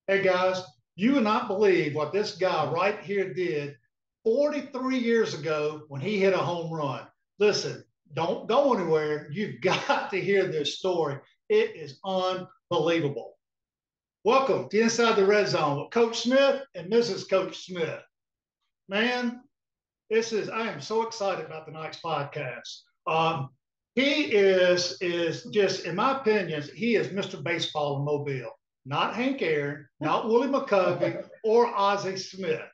Hey guys, you would not believe what this guy right here did 43 years ago when he hit a home run. Listen, don't go anywhere. You've got to hear this story. It is unbelievable. Welcome to Inside the Red Zone with Coach Smith and Mrs. Coach Smith. Man, I am so excited about tonight's podcast. He is just, in my opinion, he is Mr. Baseball in Mobile. Not Hank Aaron, not Willie McCovey, or Ozzie Smith.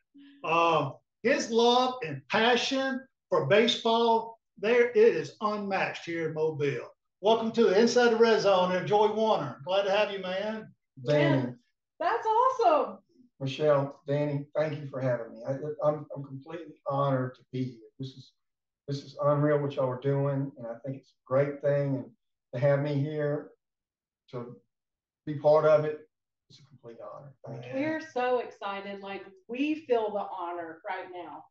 His love and passion for baseball, it is unmatched here in Mobile. Welcome to the Inside the Red Zone there, Joey Warner. Glad to have you, man. Danny, That's awesome. Michelle, Danny, thank you for having me. I'm completely honored to be here. This is unreal what y'all are doing, and I think it's a great thing. And to have me here to be part of it, it's a complete honor. Thank you. We're so excited. Like, we feel the honor right now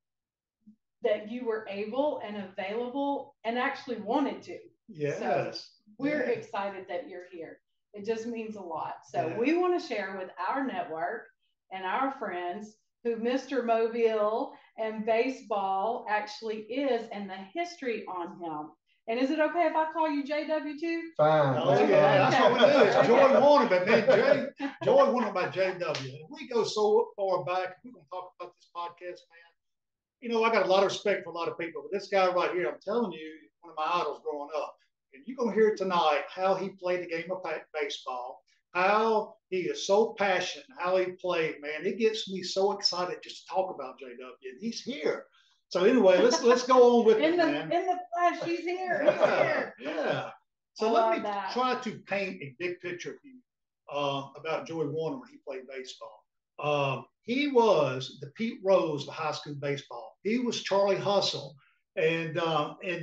that you were able and available and actually wanted to. Yes. So we're Yeah. excited that you're here. It just means a lot. So Yeah. we want to share with our network and our friends who Mr. Mobile and baseball actually is and the history on him. And is it okay if I call you JW too? Fine. Oh, yeah, that's what we do. It's Okay. Joy Warner, but man, Joy Warner by JW. We go so far back. We're going to talk about this podcast, man. I got a lot of respect for a lot of people, but this guy right here, I'm telling you, one of my idols growing up. And you're going to hear tonight how he played the game of baseball, how he is so passionate, how he played, man. It gets me so excited just to talk about JW, and he's here. So anyway, let's go on with it, man. In the flesh, he's here. He's Yeah, here. yeah. So I let love me that. try to paint a big picture of you about Joey Warner when he played baseball. He was the Pete Rose of high school baseball. He was Charlie Hustle, and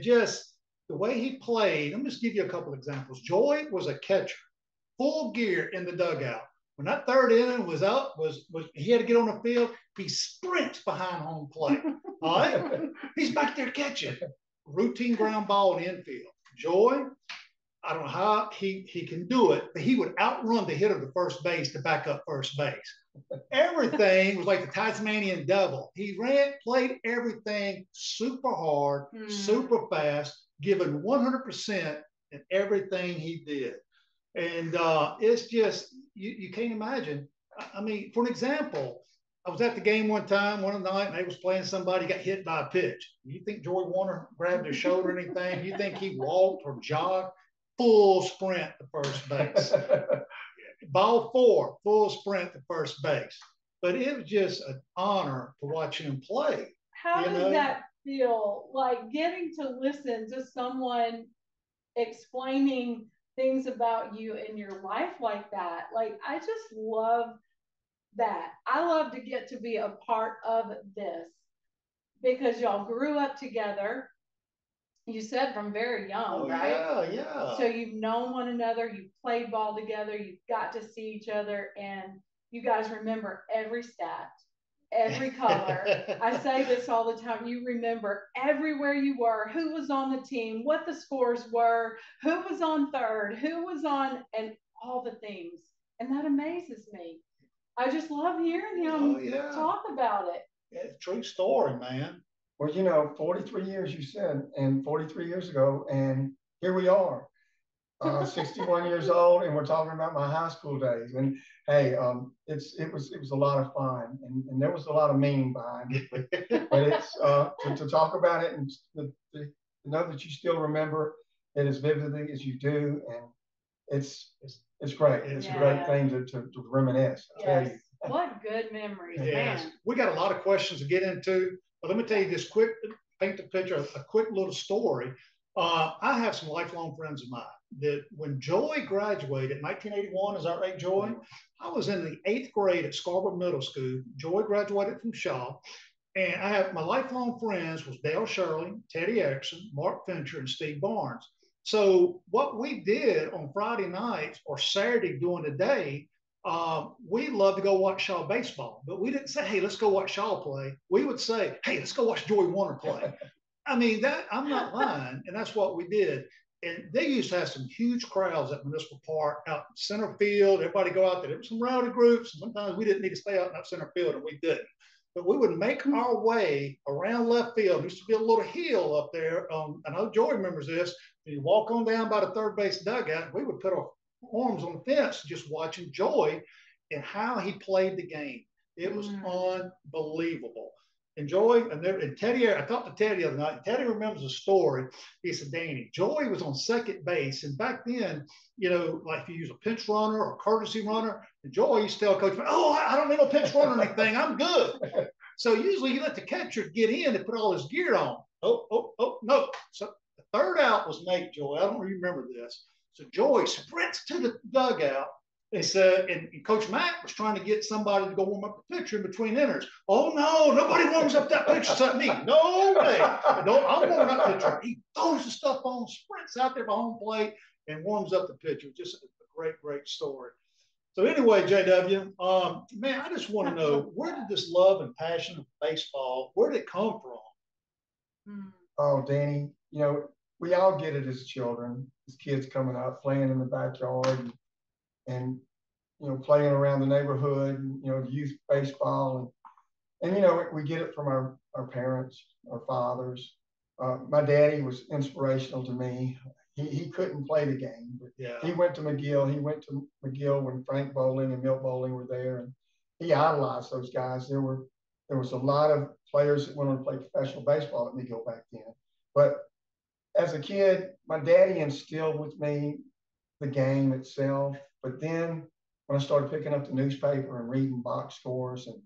just the way he played. Let me just give you a couple of examples. Joey was a catcher, full gear in the dugout. When that third inning was up, was he had to get on the field. He sprints behind home plate. All right, he's back there catching routine ground ball in the infield. Joy, I don't know how he can do it, but he would outrun the hitter to first base to back up first base. Everything was like the Tasmanian devil. He played everything super hard, super fast, given 100% in everything he did. And it's just, you can't imagine. I mean, for an example, I was at the game one time, one night, and they was playing somebody got hit by a pitch. You think Joey Warner grabbed his shoulder or anything? You think he walked or jogged? Full sprint to first base. Ball four, full sprint to first base. But it was just an honor to watch him play. How does that feel? Like getting to listen to someone explaining things about you in your life like that. Like, I just love that. I love to get to be a part of this because y'all grew up together. You said from very young, right? Yeah, yeah. So you've known one another, you've played ball together, you've got to see each other, and you guys remember every stat, every color. I say this all the time. You remember everywhere you were, who was on the team, what the scores were, who was on third, who was on, and all the things. And that amazes me. I just love hearing him talk about it. It's a true story, man. Well, 43 years you said, and 43 years ago, and here we are, 61 years old, and we're talking about my high school days. And hey, it was a lot of fun, and there was a lot of meaning behind it. But it's to talk about it and to know that you still remember it as vividly as you do, and it's great. It's a great thing to reminisce. I tell you. What good memories, yes. Man. We got a lot of questions to get into, but let me tell you this quick, paint the picture, a quick little story. I have some lifelong friends of mine that when Joey graduated in 1981, is that right, Joey? I was in the 8th grade at Scarborough Middle School. Joey graduated from Shaw. And I have my lifelong friends was Dale Shirley, Teddy Erickson, Mark Fincher, and Steve Barnes. So what we did on Friday nights or Saturday during the day, we love to go watch Shaw baseball, but we didn't say, hey, let's go watch Shaw play. We would say, hey, let's go watch Joey Warner play. I mean, that I'm not lying, and that's what we did. And they used to have some huge crowds at Municipal Park out in center field. Everybody go out there. There were some rowdy groups. Sometimes we didn't need to stay out in that center field, and we didn't. But we would make our way around left field. There used to be a little hill up there. I know Joy remembers this. You walk on down by the third base dugout. We would put our arms on the fence just watching Joy and how he played the game. It was unbelievable. And Joy, and Teddy, I talked to Teddy the other night, and Teddy remembers a story. He said, Danny, Joy was on second base. And back then, like if you use a pinch runner or a courtesy runner, and Joy used to tell Coach, oh, I don't need no pinch runner or anything. I'm good. So usually you let the catcher get in and put all his gear on. Oh, no. So the third out was Nate, Joy. I don't remember this. So Joy sprints to the dugout. They said, and Coach Mack was trying to get somebody to go warm up the pitcher in between inners. Oh, no, nobody warms up that pitcher except me. No way. I'm warming up the pitcher. He throws the stuff on, sprints out there by home plate, and warms up the pitcher. Just a great, great story. So anyway, JW, man, I just want to know, where did this love and passion of baseball, where did it come from? Oh, Danny, we all get it as children, as kids coming up, playing in the backyard and playing around the neighborhood, and, youth baseball. And we get it from our parents, our fathers. My daddy was inspirational to me. He couldn't play the game, but he went to McGill. He went to McGill when Frank Bowling and Milt Bowling were there, and he idolized those guys. There was a lot of players that went on to play professional baseball at McGill back then. But as a kid, my daddy instilled with me the game itself. But then when I started picking up the newspaper and reading box scores and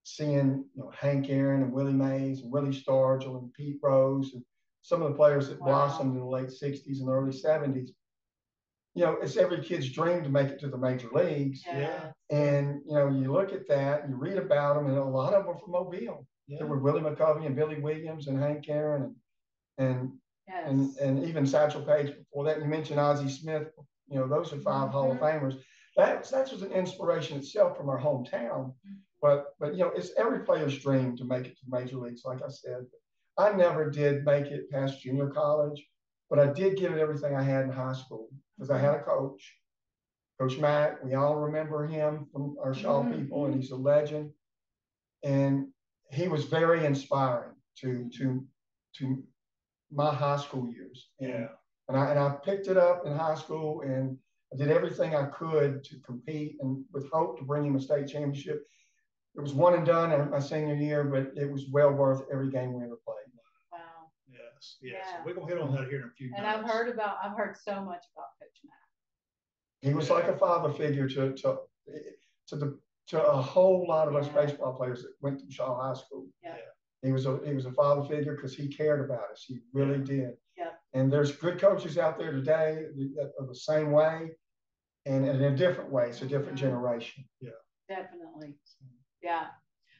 seeing Hank Aaron and Willie Mays and Willie Stargell and Pete Rose and some of the players that blossomed in the late 60s and early 70s, it's every kid's dream to make it to the major leagues. Yeah. And, you look at that and you read about them, and a lot of them were from Mobile. Yeah. There were Willie McCovey and Billy Williams and Hank Aaron and even Satchel Paige before that. You mentioned Ozzie Smith. Those are 5 Hall of Famers. That was an inspiration itself from our hometown. But it's every player's dream to make it to the major leagues, like I said. I never did make it past junior college, but I did give it everything I had in high school because I had a coach, Coach Mack. We all remember him from our Shaw people, and he's a legend. And he was very inspiring to my high school years. Yeah. And I picked it up in high school, and I did everything I could to compete and with hope to bring him a state championship. It was one and done in my senior year, but it was well worth every game we ever played. Wow. Yes. Yeah. We're gonna hit on that here in a few minutes. And I've heard so much about Coach Mack. He was like a father figure to a whole lot of us baseball players that went to Shaw High School. Yeah. He was a father figure because he cared about us. He really did. Yeah. And there's good coaches out there today that are the same way, and in a different way. It's a different generation. Yeah. Definitely. Yeah.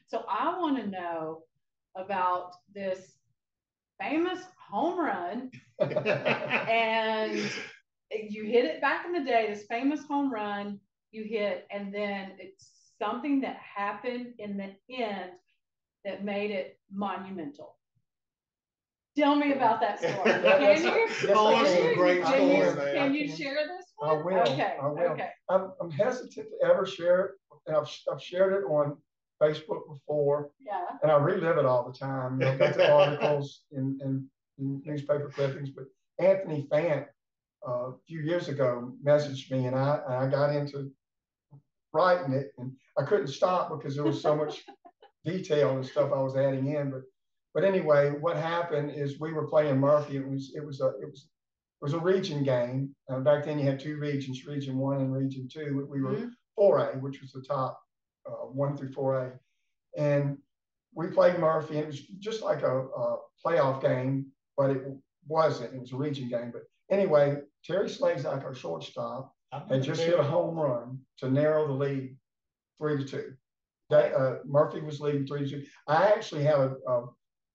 So I want to know about this famous home run. And you hit it back in the day, this famous home run you hit, and then it's something that happened in the end that made it monumental. Tell me about that story. Can you share this one? I will. Okay. I will. Okay. I'm hesitant to ever share it, and I've shared it on Facebook before. Yeah. And I relive it all the time. I've got the articles and newspaper clippings. But Anthony Fant a few years ago messaged me, and I got into writing it, and I couldn't stop because there was so much detail and stuff I was adding in. But anyway, what happened is we were playing Murphy. It was a region game. Back then you had 2 regions, Region 1 and Region 2. We were 4A, which was the top 1 through 4A. And we played Murphy, and it was just like a playoff game, but it wasn't. It was a region game. But anyway, Terry Slazak, our shortstop, had just hit a home run to narrow the lead 3-2. Murphy was leading 3-2. I actually had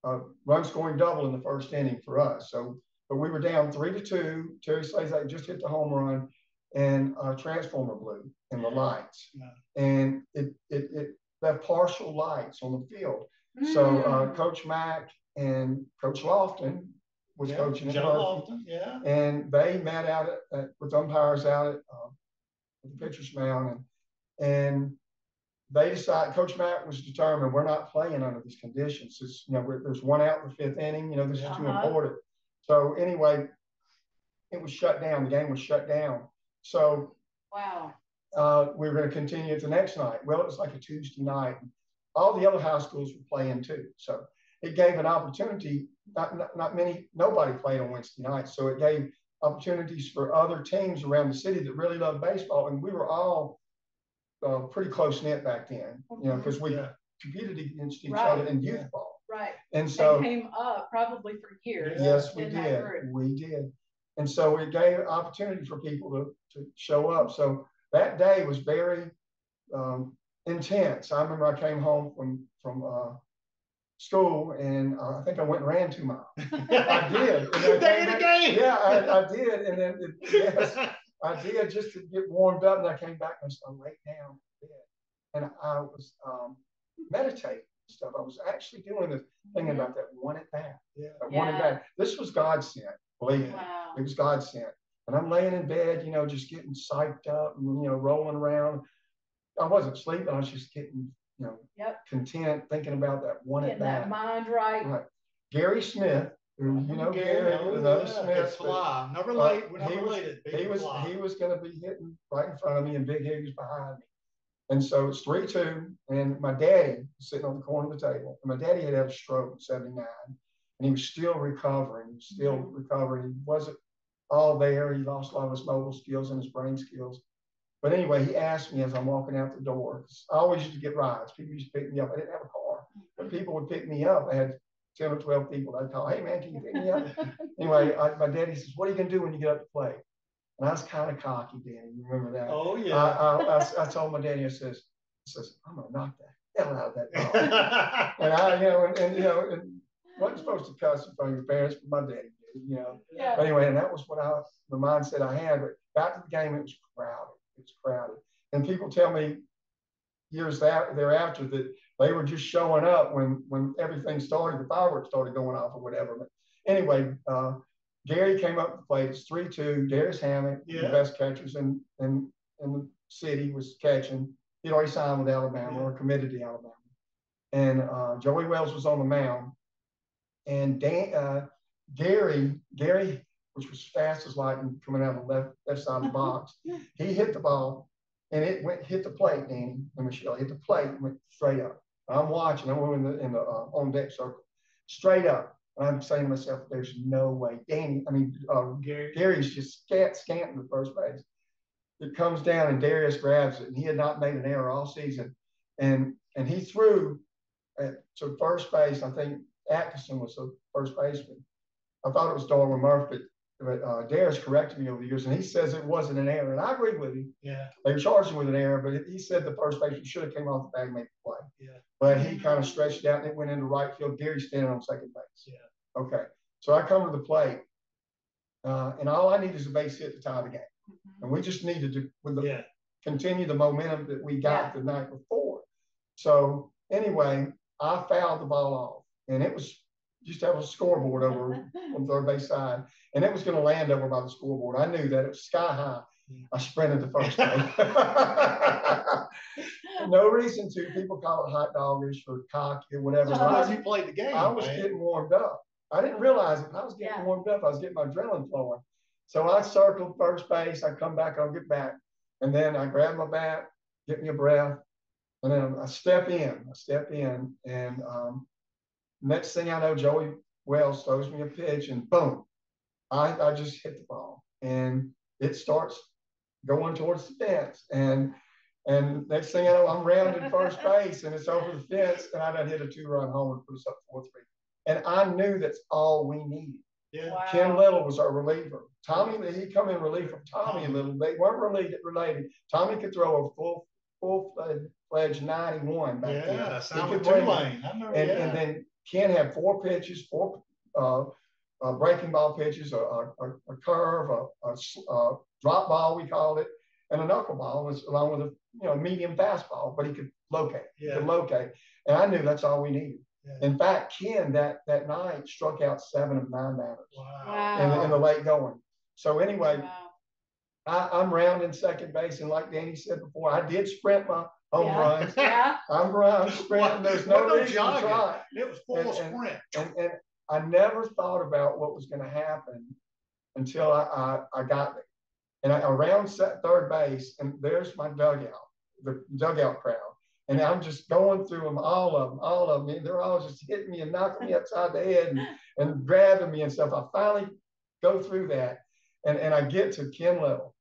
a run scoring double in the first inning for us. But we were down 3-2. Terry Slazak just hit the home run, and a transformer blew in the lights, and it left partial lights on the field. So Coach Mack and Coach Lofton was coaching at Joe Murphy. Lofton, yeah. And they met out with umpires out at the pitcher's mound, and they decided, Coach Mack was determined, we're not playing under these conditions. It's, there's one out in the 5th inning, this is too important. So anyway, it was shut down. The game was shut down. So wow. We were going to continue it the next night. Well, it was like a Tuesday night. All the other high schools were playing too. So it gave an opportunity. Nobody played on Wednesday nights. So it gave opportunities for other teams around the city that really loved baseball. And we were all pretty close knit back then, because we competed against each other in youth ball. Right. And so they came up probably for years. Yes, we did. We did. And so it gave opportunity for people to show up. So that day was very intense. I remember I came home from school, and I think I went and ran 2 miles. I did. Day in the game. Yeah, I did. And then yes, I did, just to get warmed up. And I came back and I laid down in bed, and I was meditating and stuff. I was actually doing this, thinking about that one at bat. One at bat. This was God sent. Believe me, it was God sent. And I'm laying in bed, just getting psyched up and, rolling around. I wasn't sleeping. I was just getting, content, thinking about that one at bat. That mind right. Gary Smith, who, Gary, another Smith. Fly. Not related. We're not related. He was going to be hitting right in front of me, and Big Hig was behind me. And so it's 3-2, and my daddy was sitting on the corner of the table. And my daddy had a stroke in '79, and he was still recovering. He wasn't all there. He lost a lot of his mobile skills and his brain skills. But anyway, he asked me as I'm walking out the door, because I always used to get rides. People used to pick me up. I didn't have a car, but people would pick me up. I had 10 or 12 people. I'd call, hey, man, can you pick me up? Anyway, my daddy says, what are you going to do when you get up to play? And I was kind of cocky, Danny. You remember that? Oh, yeah. I told my daddy, I says, I'm going to knock the hell out of that ball. And wasn't supposed to cuss in front of your parents, but my daddy did, Yeah. But anyway, and that was what the mindset I had. But back to the game, it was crowded. It was crowded. And people tell me years thereafter that they were just showing up when everything started, the fireworks started going off or whatever. But anyway, Gary came up to the plate. It's 3-2. Darius Hammett, the best catchers in the city, was catching. He'd already signed with Alabama or committed to Alabama. And Joey Wells was on the mound. And Gary, which was fast as lightning coming out of the left side of the box, he hit the ball, and it hit the plate, Danny and Michelle. Hit the plate and went straight up. I'm watching. I'm in the on deck circle, straight up. And I'm saying to myself, there's no way. Gary's just scanting the first base. It comes down, and Darius grabs it, and he had not made an error all season. And he threw to first base. I think Atkinson was the first baseman. I thought it was Darwin Murphy, but Darius corrected me over the years, and he says it wasn't an error. And I agree with him. Yeah. They charged him with an error, but he said the first baseman should have came off the bag and made the play. Yeah. But he kind of stretched it out, and it went into right field. Gary's standing on second base. Yeah. Okay. So I come to the plate, and all I need is a base hit to tie the game. And we just needed to continue the momentum that we got the night before. So anyway, I fouled the ball off, and it was used to have a scoreboard over on third base side, and it was going to land over by the scoreboard. I knew that. It was sky high. I sprinted to first base. No reason to. People call it hot doggish or cocky or whatever. Because you played the game. I was getting warmed up. I didn't realize it, but I was getting warmed up. I was getting my adrenaline flowing. So I circled first base. I come back. I'll get back. And then I grab my bat, get me a breath, and then I step in. And next thing I know, Joey Wells throws me a pitch, and boom, I just hit the ball. And it starts going towards the fence. And next thing I know, I'm rounding first base, and it's over the fence, and I done hit a 2-run homer and put us up 4-3. And I knew that's all we needed. Yeah. Wow. Ken Little was our reliever. Tommy, he come in relief from Tommy a little. They weren't related. Tommy could throw a full-fledged 91 back then. Yeah, sound with Tulane. I remember. And then Ken had 4 pitches, 4 breaking ball pitches, a curve, a drop ball, we called it, and a knuckleball, was along with a medium fastball, but he could locate. Yeah. He could locate. And I knew that's all we needed. Yeah. In fact, Ken that night struck out 7 of 9 batters. Wow. In the late going. So anyway, I'm rounding second base, and like Danny said before, I did sprint my home runs. Yeah. I'm sprinting. There's no reason to try. It was full sprint. And I never thought about what was going to happen until I got there. And I round third base, and there's my dugout, the dugout crowd. And I'm just going through them, all of them. And they're all just hitting me and knocking me upside the head and grabbing me and stuff. I finally go through that, and I get to Ken Little,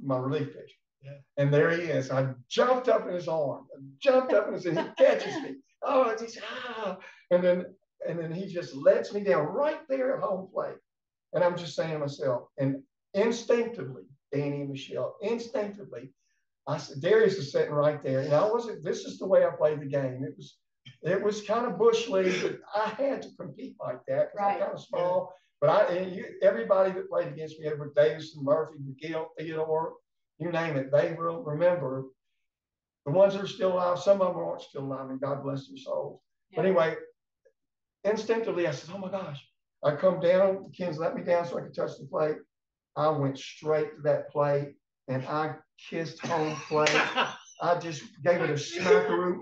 my relief pitcher. Yeah. And there he is. I jumped up in his arm. He catches me. Oh, he's and then he just lets me down right there at home plate. And I'm just saying to myself, and instinctively, Danny and Michelle, instinctively, I said, Darius is sitting right there. And this is the way I played the game. It was kind of bush league, but I had to compete like that because I'm kind of small. But everybody that played against me, Edward Davidson, Murphy, McGill, Theodore, you name it, they will remember. The ones that are still alive, some of them aren't still alive, and God bless their souls. Yeah. But anyway, instinctively, I said, oh my gosh. I come down, the Kens let me down so I could touch the plate. I went straight to that plate, and I kissed home plate. I just gave it a smackaroo.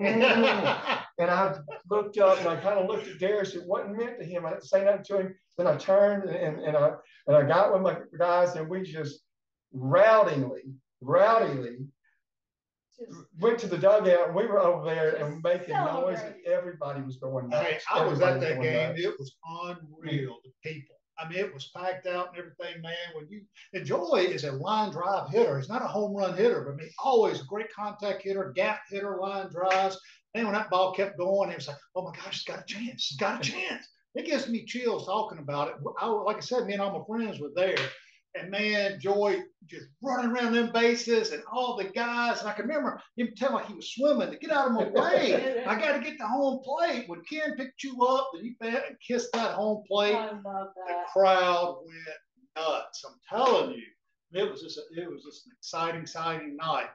And I looked up, and I kind of looked at Darius. It wasn't meant to him. I didn't say nothing to him. Then I turned, and I got with my guys, and we just rowdily went to the dugout, and we were over there and making noise, and everybody was going nuts. Hey, I was at that game. Nuts. It was unreal, the people. I mean, it was packed out and everything, man. And Joy is a line drive hitter. He's not a home run hitter, but I mean, always a great contact hitter, gap hitter, line drives. And when that ball kept going, it was like, oh my gosh, he's got a chance. He's got a chance. It gives me chills talking about it. Like I said, me and all my friends were there. And man, Joy just running around them bases and all the guys. And I can remember him telling like he was swimming to get out of my way. I got to get to home plate. When Ken picked you up, then you kissed that home plate. I love that. The crowd went nuts. I'm telling you, it was just an exciting night.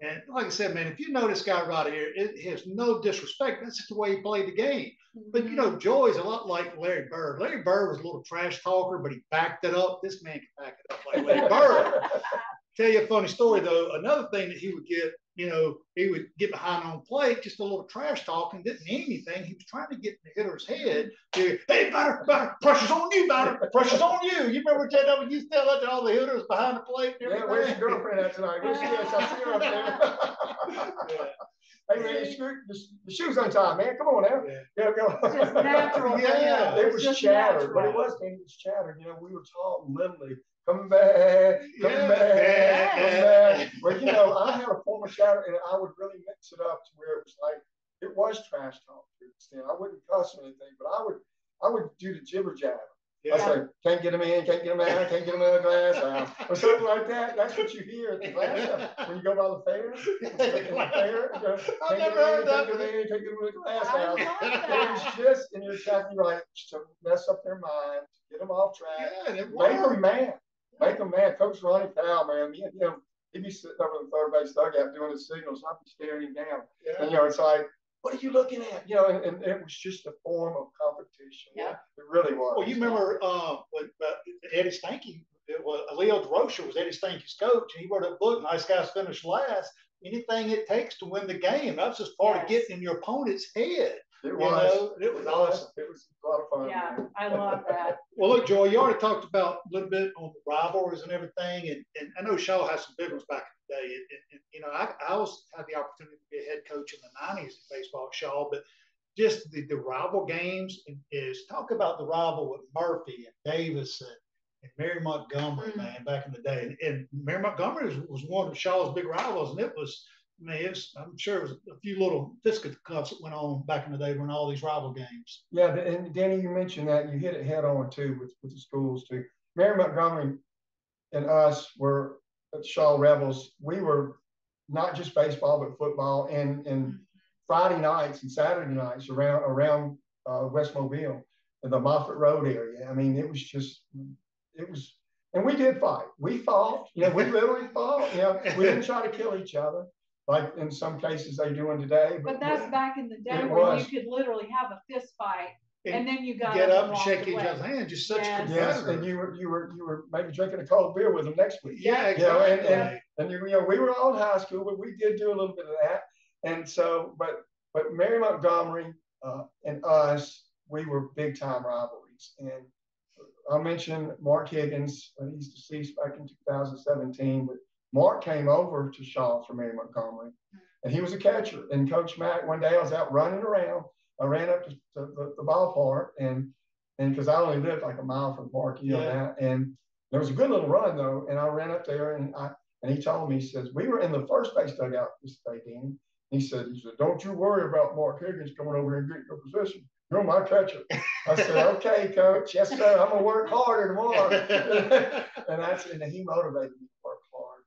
And like I said, man, if you know this guy right here, it has no disrespect. That's just the way he played the game. But, you know, Joy's a lot like Larry Bird. Larry Bird was a little trash talker, but he backed it up. This man can back it up like Larry Bird. Tell you a funny story, though. Another thing that he would get, you know, he would get behind on plate, just a little trash talking, didn't mean anything. He was trying to get in the hitter's head. Hey, batter, pressure's on you, batter, pressure's on you. You remember when you tell that to all the hitters behind the plate? Yeah, where's your girlfriend at tonight? Where's she at? I see her up there. Yeah. Hey, man, the shoes untied, man. Come on now. Yeah. Go. Just natural. Yeah. It was chatter, but it was chatter. You know, we were taught literally, come back. Well, you know, I had a form of chatter, and I would really mix it up to where it was like, it was trash talk to an extent. I wouldn't cuss or anything, but I would do the jibber jabber. Yeah. I say, can't get him in, can't get him out, can't get him in the glass house, or something like that. That's what you hear at the glass house when you go by the fair. I've never heard that. Can't get him in the glass house. It's just, and you're exactly right, to mess up their mind, to get them off track, make them mad. Make them mad. Coach Ronnie Powell, man, me and him, he'd be sitting over the third base dugout doing his signals. I'd be staring him down. Yeah. And, you know, it's like, what are you looking at? You know, and it was just a form of competition. Yeah. It really was. Well, you remember when Eddie Stanky, Leo DeRocher was Eddie Stanky's coach, and he wrote a book, Nice Guys Finish Last. Anything it takes to win the game. That's just part of getting in your opponent's head. It was. It was awesome. It was a lot of fun. Yeah, man. I love that. Well, look, Joy, you already talked about a little bit on the rivalries and everything, and I know Shaw has some big ones back in the day. And you know, I always had the opportunity to be a head coach in the '90s in baseball at Shaw, but just the rival games is talk about the rival with Murphy and Davidson and Mary Montgomery, man, back in the day. And Mary Montgomery was one of Shaw's big rivals, and it was. I mean, I'm sure it was a few little fisticuffs that went on back in the day when all these rival games. Yeah, and Danny, you mentioned that. You hit it head on, too, with the schools, too. Mary Montgomery and us were at Shaw Rebels. We were not just baseball, but football, and Friday nights and Saturday nights around West Mobile and the Moffett Road area. I mean, it was, and we did fight. We fought. You know, we literally fought. You know, we didn't try to kill each other. like in some cases they doing today. But that's back in the day it where was. you could literally have a fist fight and then you got get up and walked shake each away. other's hand. Just such Yes. competitors. Yes, and you were maybe drinking a cold beer with them next week. Yeah, exactly. You know, and you know, we were all in high school, but we did do a little bit of that. And so, but Mary Montgomery and us, we were big time rivalries. And I mentioned Mark Higgins. He's deceased back in 2017, but Mark came over to Shaw from Mary Montgomery, and he was a catcher. And Coach Mack, one day I was out running around. I ran up to the ballpark, and because I only lived like a mile from the park, you know that. And there was a good little run though, and I ran up there, and he told me, he says, we were in the first base dugout this day, Danny. He said, don't you worry about Mark Higgins coming over here and getting your position. You're my catcher. I said, okay, Coach. Yes, sir. I'm gonna work harder tomorrow. and he motivated me to work hard.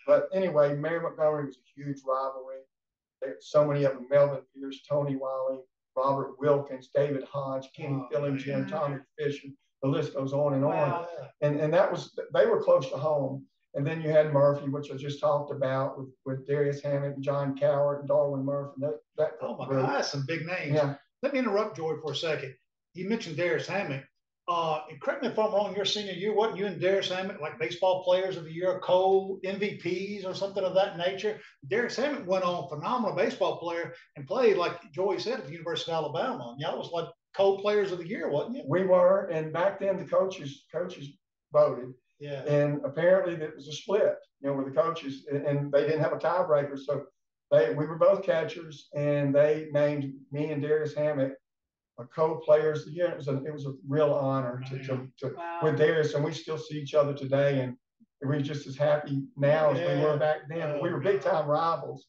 But anyway, Mary Montgomery was a huge rivalry. There's so many of them: Melvin Pierce, Tony Wiley, Robert Wilkins, David Hodge, Kenny Fillinger, Tommy Fisher. The list goes on and on. And that was, they were close to home. And then you had Murphy, which I just talked about, with Darius Hammett, John Coward, and Darwin Murphy. Oh my God, that's some big names. Yeah. Let me interrupt Joey for a second. You mentioned Darius Hammett. And correct me if I'm wrong, your senior year, wasn't you and Darius Hammett like baseball players of the year, co-MVPs or something of that nature? Darius Hammett went on, phenomenal baseball player, and played, like Joey said, at the University of Alabama. And y'all was like co-players of the year, wasn't you? We were, and back then the coaches voted. Yeah. And apparently it was a split, you know, with the coaches, and they didn't have a tiebreaker. So we were both catchers, and they named me and Darius Hammett co-players of the year. It was a real honor to with Darius, and we still see each other today, and we're just as happy now as we were back then. We were big time rivals,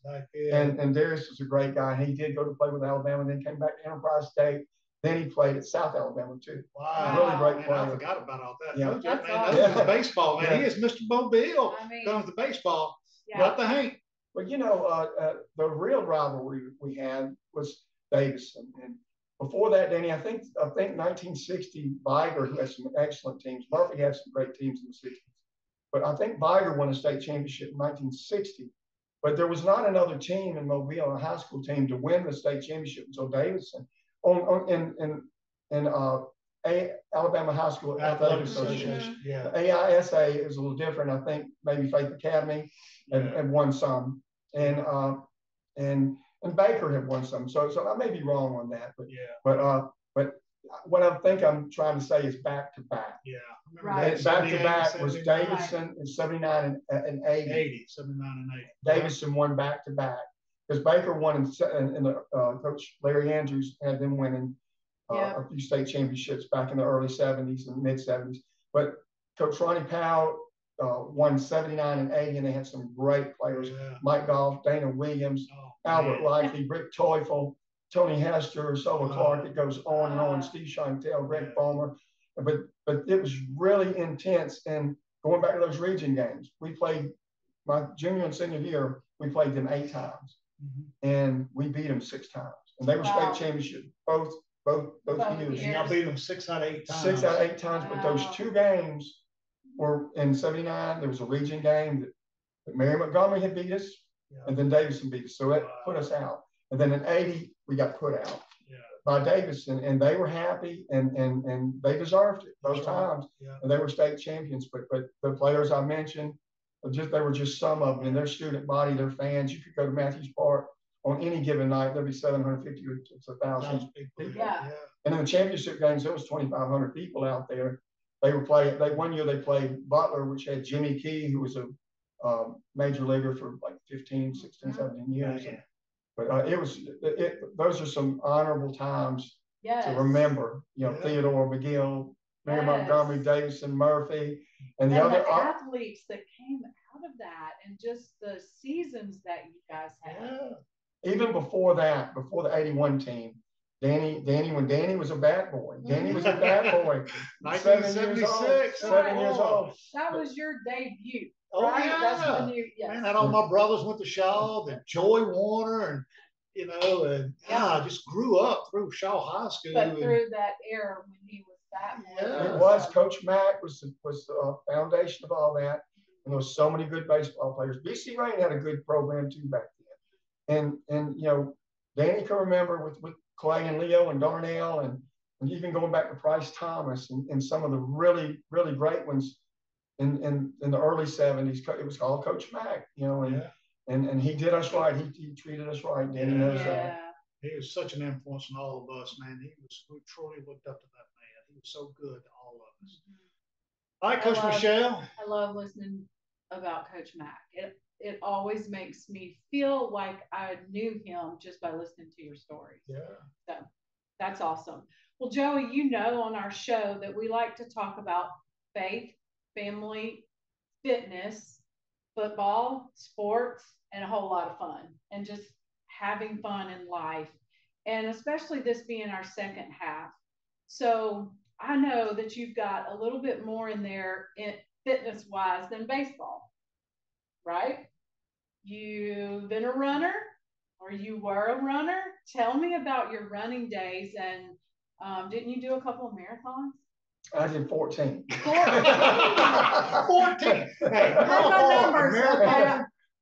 and Darius was a great guy. He did go to play with Alabama, and then came back to Enterprise State. Then he played at South Alabama too. Wow, really great player. I forgot about all that. Yeah. That's awesome. Baseball, man. He is Mr. Mobile. Comes to baseball. What the Hank? Well, you know, the real rivalry we had was Davidson, and before that, Danny, I think 1960, Viger, who had some excellent teams. Murphy had some great teams in the 60s. But I think Viger won a state championship in 1960. But there was not another team in Mobile, a high school team, to win the state championship until Davidson. In Alabama High School Athletic Association. Yeah. The AISA is a little different. I think maybe Faith Academy had won some. And Baker had won some, so I may be wrong on that, but what I think I'm trying to say is back to back. Yeah, right. Back to back was Davidson in 79 and 80. 79 and 80. Davidson won back to back because Baker won in the Coach Larry Andrews had them winning a few state championships back in the early 70s and mid 70s. But Coach Ronnie Powell won 79 and 80, and they had some great players: Mike Goff, Dana Williams, Albert Likely, Rick Teufel, Tony Hester, Sola Clark. It goes on and on. Steve Scheintel, Greg Palmer. But it was really intense. And going back to those region games, we played my junior and senior year. We played them 8 times, and we beat them 6 times. And they were state championship both years. And y'all beat them 6 out of 8 times. 6 out of 8 times. But those 2 games were in 79. There was a region game that Mary Montgomery had beat us. And then Davidson beat us, so it put us out. And then in 80, we got put out by Davidson, and they were happy, and they deserved it both times. And they were state champions. But the players I mentioned, they were just some of them. And their student body, their fans. You could go to Matthews Park on any given night, there'd be 750 to 1,000 people. And in the championship games, there was 2,500 people out there. They were playing. One year they played Butler, which had Jimmy Key, who was a major leaguer for like 15, 16, 17 years. But those are some honorable times to remember. You know, Theodore McGill, Mary Montgomery, Davidson, Murphy, and the other athletes that came out of that, and just the seasons that you guys had. Even before that, before the 81 team, Danny, when Danny was a bat boy. Danny was a bat boy. 1976. 7 years old. That was your debut. Oh, right? yeah. That's when you, Man, all my brothers went to Shaw, then Joey Warner, and I just grew up through Shaw High School. But through that era when he was that boy. It was. Coach Mack was the foundation of all that. And there was so many good baseball players. BC Rain had a good program too back then. and you know, Danny can remember with Clay and Leo and Darnell and even going back to Price Thomas and some of the really, really great ones in the early 70s. It was called Coach Mack, you know, and he did us right. He treated us right. Danny knows that. He was such an influence on all of us, man. We truly looked up to that man. He was so good to all of us. All right, Coach Michelle. I love listening about Coach Mack. It always makes me feel like I knew him just by listening to your stories. Yeah. So that's awesome. Well, Joey, you know on our show that we like to talk about faith, family, fitness, football, sports, and a whole lot of fun, and just having fun in life. And especially this being our second half. So I know that you've got a little bit more in there fitness wise than baseball, right? You've been a runner, or you were a runner. Tell me about your running days, and didn't you do a couple of marathons? I did 14. 14. Hey,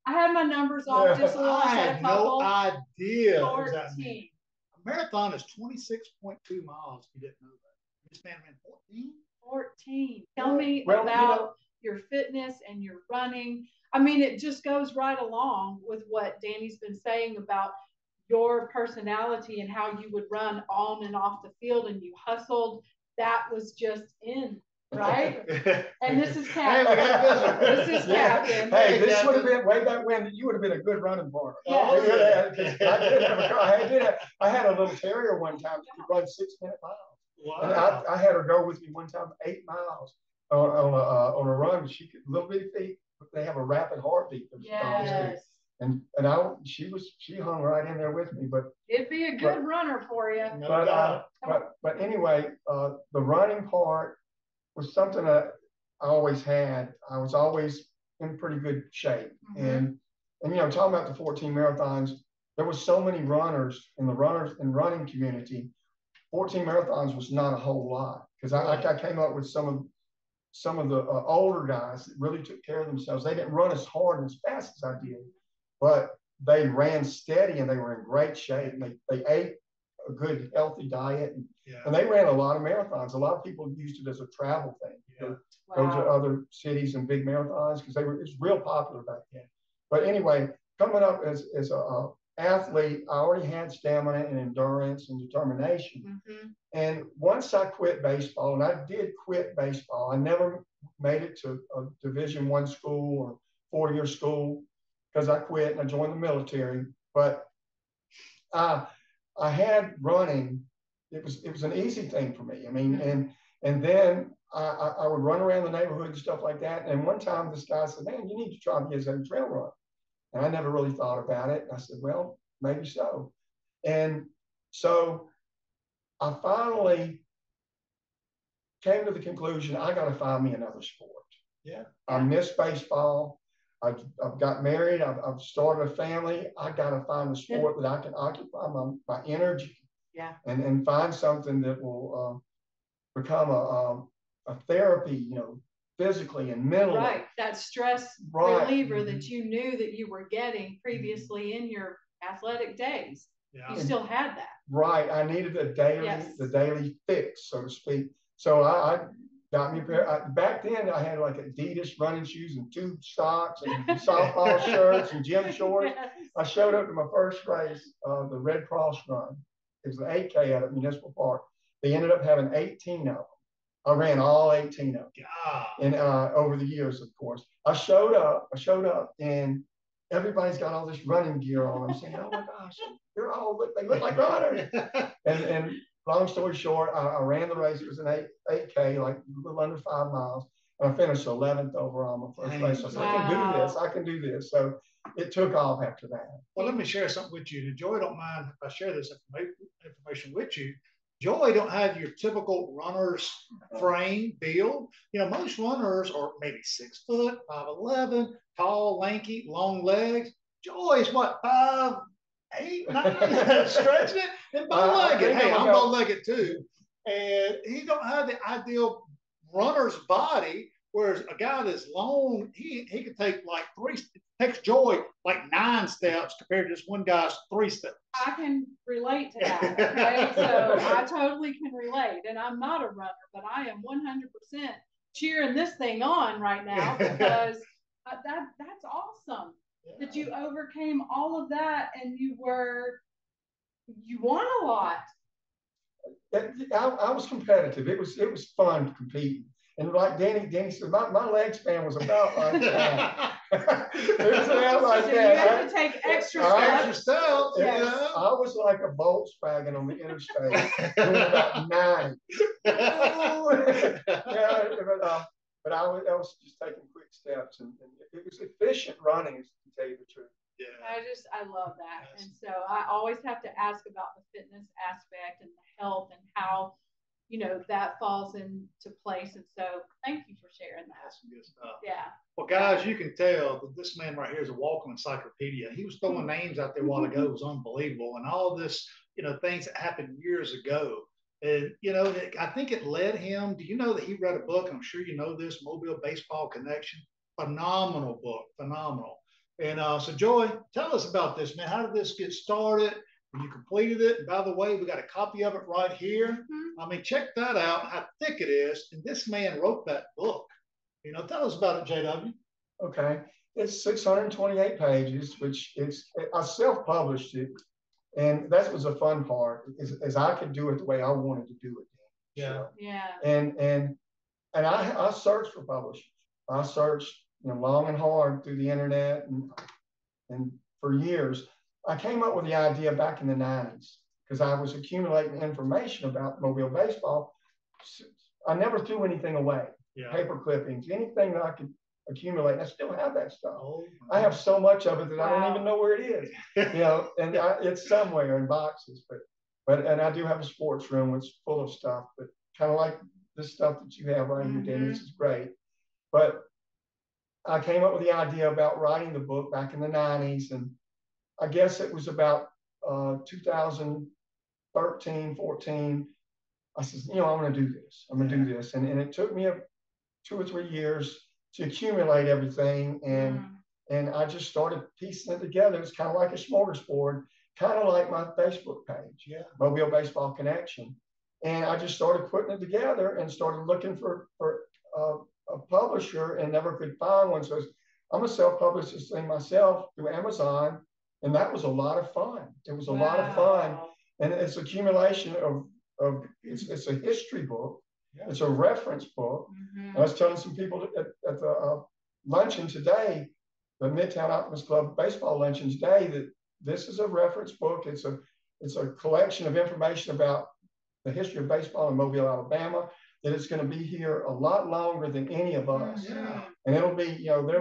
I had my numbers off just a little. I had no idea. 14. A marathon is 26.2 miles. If you didn't know that. This man ran 14. 14. Tell me about your fitness and your running. I mean, it just goes right along with what Danny's been saying about your personality and how you would run on and off the field and you hustled. That was just in, right? And this is Captain. This is Captain. Hey, this would have been way back when. You would have been a good running partner. I had a little terrier one time that could run 6-minute miles. Wow. And I had her go with me one time 8 miles on a run. She could little bitty feet. They have a rapid heartbeat. Yes. And she hung right in there with me. But it'd be a good runner for you. But anyway, the running part was something that I always had. I was always in pretty good shape. Mm-hmm. And you know, talking about the 14 marathons, there was so many runners in the running community. 14 marathons was not a whole lot because I came up with some of the older guys that really took care of themselves. They didn't run as hard and as fast as I did, but they ran steady and they were in great shape. And they ate a good, healthy diet. And they ran a lot of marathons. A lot of people used it as a travel thing. Yeah. Go to other cities and big marathons because it was real popular back then. But anyway, coming up as a athlete, I already had stamina and endurance and determination. Mm-hmm. And once I quit baseball, and I did quit baseball, I never made it to a Division I school or 4-year school because I quit and I joined the military. But I had running. It was an easy thing for me. I mean, mm-hmm. and then I would run around the neighborhood and stuff like that. And one time this guy said, "Man, you need to try me as a trail runner." And I never really thought about it. And I said, well, maybe so. And so I finally came to the conclusion, I got to find me another sport. Yeah. I missed baseball. I've got married. I've started a family. I got to find a sport that I can occupy my energy. Yeah. And find something that will become a therapy, you know, physically and mentally. Right. That stress reliever mm-hmm. that you knew that you were getting previously in your athletic days. Yeah. You still had that. Right. I needed the daily fix, so to speak. So I got me a pair. Back then, I had like Adidas running shoes and tube socks and softball shirts and gym shorts. Yes. I showed up to my first race, the Red Cross run. It was an 8K out at Municipal Park. They ended up having 18 of them. I ran all 18 of them. God. And over the years, of course. I showed up, and everybody's got all this running gear on. I'm saying, oh my gosh, they look like runners. and long story short, I ran the race. It was an 8K, like a little under 5 miles. And I finished 11th overall my first race. So I said, I can do this. So it took off after that. Well, let me share something with you. Joy don't mind if I share this information with you. Joy don't have your typical runner's frame build. You know, most runners are maybe 6 foot, 5'11", tall, lanky, long legs. Joy's what, 5'8", 9, stretching it, and bow-legged. Hey, I'm bow-legged too. And he don't have the ideal runner's body, Whereas a guy that's long, he could take like takes Joy like 9 steps compared to this one guy's 3 steps. I can relate to that. Okay, so I totally can relate, and I'm not a runner, but I am 100% cheering this thing on right now because that's awesome that you overcame all of that and you won a lot. I was competitive. It was fun competing. And like Danny said, my leg span was about like that. It was about like so that. You had to take extra steps. Yes. I was like a Volkswagen on the interstate doing about 9. But I was just taking quick steps, and it was efficient running, to tell you the truth. Yeah. I love that. Yes. And so I always have to ask about the fitness aspect and the health and how, that falls into place. And so thank you for sharing that. That's some good stuff. Yeah. Well, guys, you can tell that this man right here is a walking encyclopedia. He was throwing names out there a while ago. It was unbelievable. And all this, things that happened years ago. And, I think it led him. Do you know that he read a book? I'm sure you know this, Mobile Baseball Connection. Phenomenal book. Phenomenal. And so, Joy, tell us about this, man. How did this get started? When you completed it, and by the way, we got a copy of it right here. Mm-hmm. I mean, check that out, how thick it is. And this man wrote that book. Tell us about it, JW. Okay. It's 628 pages, which I self-published it. And that was a fun part, is I could do it the way I wanted to do it. Yeah. Yeah. And I searched for publishers. I searched, long and hard through the internet and for years. I came up with the idea back in the 90s because I was accumulating information about Mobile baseball. I never threw anything away. Yeah. Paper clippings, anything that I could accumulate. And I still have that stuff. Oh, I have so much of it that I don't even know where it is. And it's somewhere in boxes. But I do have a sports room which is full of stuff. But kind of like this stuff that you have right here, Dennis, is great. But I came up with the idea about writing the book back in the 90s, and I guess it was about 2013, 14. I said, I'm going to do this. I'm going to do this. And it took me 2 or 3 years to accumulate everything. And I just started piecing it together. It's kind of like a smorgasbord, kind of like my Facebook page, Mobile Baseball Connection. And I just started putting it together and started looking for a publisher and never could find one. So I'm going to self-publish this thing myself through Amazon. And that was a lot of fun. It was a lot of fun. And it's accumulation of it's a history book. Yeah. It's a reference book. Mm-hmm. I was telling some people at the luncheon today, the Midtown Optimist Club baseball luncheon today, that this is a reference book. It's a collection of information about the history of baseball in Mobile, Alabama, that it's going to be here a lot longer than any of us. Yeah. And it'll be, there'll be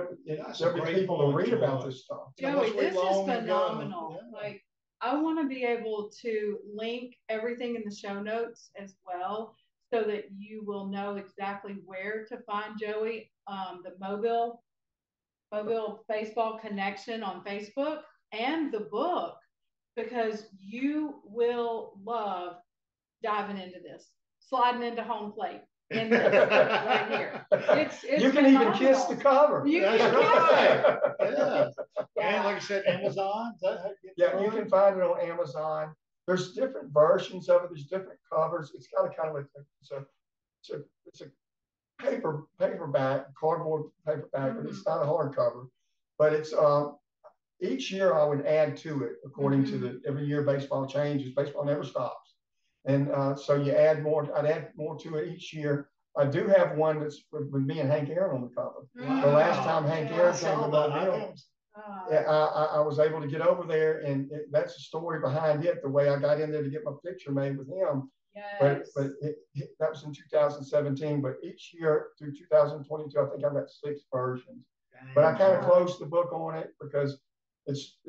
people to read about this stuff. Joey, this is phenomenal. Yeah. Like, I want to be able to link everything in the show notes as well, so that you will know exactly where to find Joey, the Mobile Baseball Connection on Facebook, and the book, because you will love diving into this, sliding into home plate. In this right here. It's you can phenomenal. Even kiss the cover. That's right. Yeah. And like I said, Amazon. You can find it on Amazon. There's different versions of it. There's different covers. It's got a kind of it's a paperback, cardboard paperback, but it's not a hardcover. But it's each year I would add to it according to every year baseball changes. Baseball never stops. And so you add more. I'd add more to it each year. I do have one that's with me and Hank Aaron on the cover. Wow. The last time Hank Aaron came to Mobile, I was able to get over there, and that's the story behind it. The way I got in there to get my picture made with him. Yes. But that was in 2017. But each year through 2022, I think I've got 6 versions. Dang. But I kind of closed the book on it because it's.